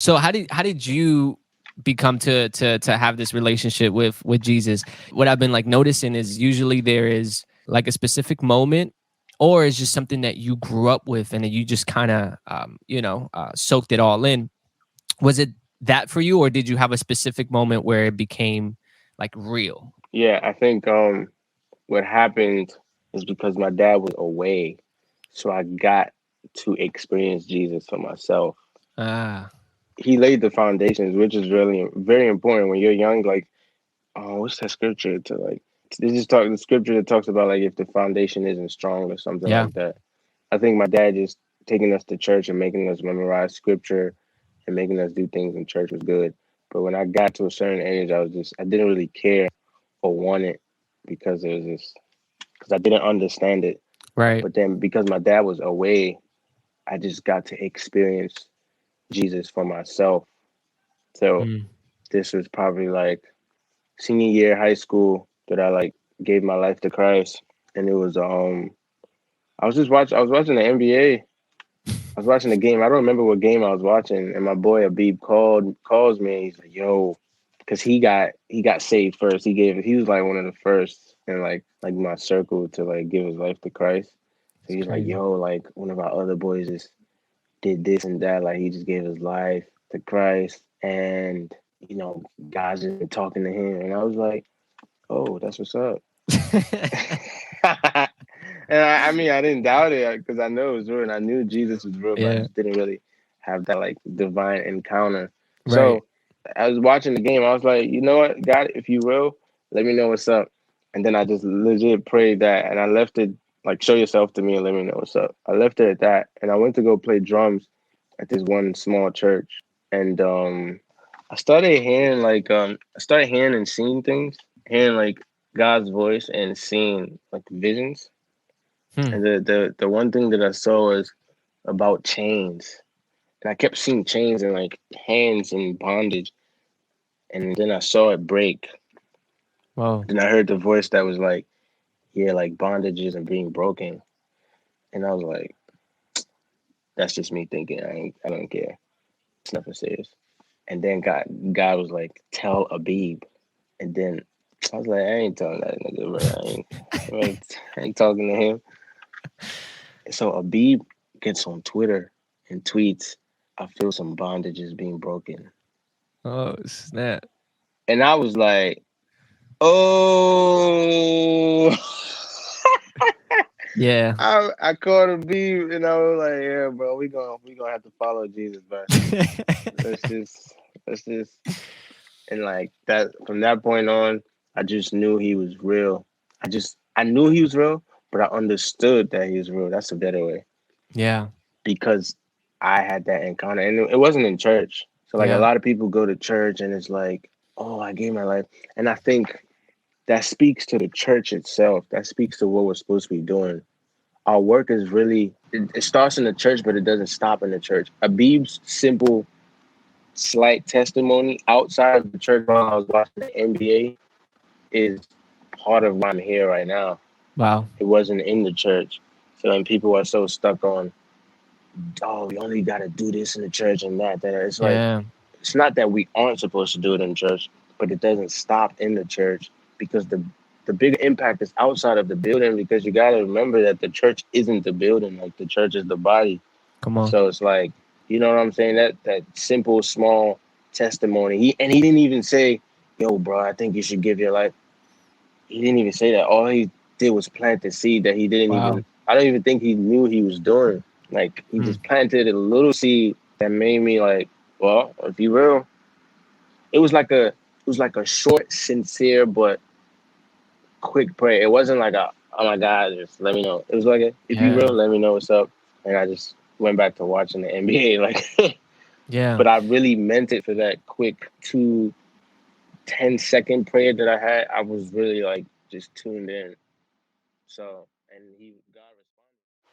So how did you become to have this relationship with Jesus? What I've been like noticing is usually there is like a specific moment, or it's just something that you grew up with and then you just kind of soaked it all in. Was it that for you, or did you have a specific moment where it became like real? Yeah, I think what happened is because my dad was away, so I got to experience Jesus for myself. Ah, He laid the foundations, which is really very important when you're young. Like, oh, what's that scripture to like? This is talk the scripture that talks about like if the foundation isn't strong or something yeah, like that. I think my dad just taking us to church and making us memorize scripture and making us do things in church was good. But when I got to a certain age, I didn't really care or want it because it was just because I didn't understand it. right. But then because my dad was away, I just got to experience Jesus for myself. So Mm. this was probably like senior year high school that I like gave my life to Christ, and it was I was watching the NBA. I was watching the game. I don't remember what game I was watching, and my boy Abib calls me. And he's like, "Yo," because he got saved first. He was like one of the first in like my circle to like give his life to Christ. So It's he's like, crazy. "Yo, like one of our other boys just did this and that. Like he just gave his life to Christ, and God's just been talking to him." And I was like, "Oh, that's what's up." And I mean, I didn't doubt it because I know it was real and I knew Jesus was real, but I Yeah, just didn't really have that like divine encounter. right. So I was watching the game. I was like, you know what, God, if you will, let me know what's up. And then I just legit prayed that, and I left it like, show yourself to me and let me know what's up. I left it at that, and I went to go play drums at this one small church, and I started hearing and seeing things, hearing like God's voice and seeing like visions. Hmm. And the one thing that I saw was about chains. And I kept seeing chains and like hands in bondage. And then I saw it break. Whoa. Then I heard the voice that was like, yeah, like bondages and being broken. And I was like, that's just me thinking. I don't care. It's nothing serious. And then God was like, tell Abib. And then I was like, I ain't telling that nigga, bro. I ain't talking to him. So Abib gets on Twitter and tweets, I feel some bondages being broken. Oh snap. And I was like, oh, Yeah. I called Abib and I was like, yeah, bro, we gonna have to follow Jesus, bro. Let's just, let's just, and like that, from that point on, I just knew he was real. I knew he was real, but I understood that he was real. That's a better way. Yeah. Because I had that encounter, and it wasn't in church. So like a Yeah. lot of people go to church, and it's like, oh, I gave my life, and I think that speaks to the church itself. That speaks to what we're supposed to be doing. Our work is really it starts in the church, but it doesn't stop in the church. Abib's simple, slight testimony outside of the church while I was watching the NBA is part of why I'm here right now. Wow. It wasn't in the church. So when people are so stuck on, oh, you only got to do this in the church and that. It's like, Yeah. it's not that we aren't supposed to do it in church, but it doesn't stop in the church because the bigger impact is outside of the building because you got to remember that the church isn't the building, like the church is the body. Come on. So it's like, you know what I'm saying? That simple, small testimony. He didn't even say, yo, bro, I think you should give your life. He didn't even say that. All he did was plant the seed that he didn't even, Wow. I don't even think he knew he was doing. Like he Hmm. just planted a little seed that made me like, well, if you will, it was like a short, sincere but quick prayer. It wasn't like a oh my God, just let me know. It was like a, if you Yeah. will, let me know what's up. And I just went back to watching the NBA. Like Yeah. but I really meant it for that quick 2 10-second prayer that I had. I was really like just tuned in. So and he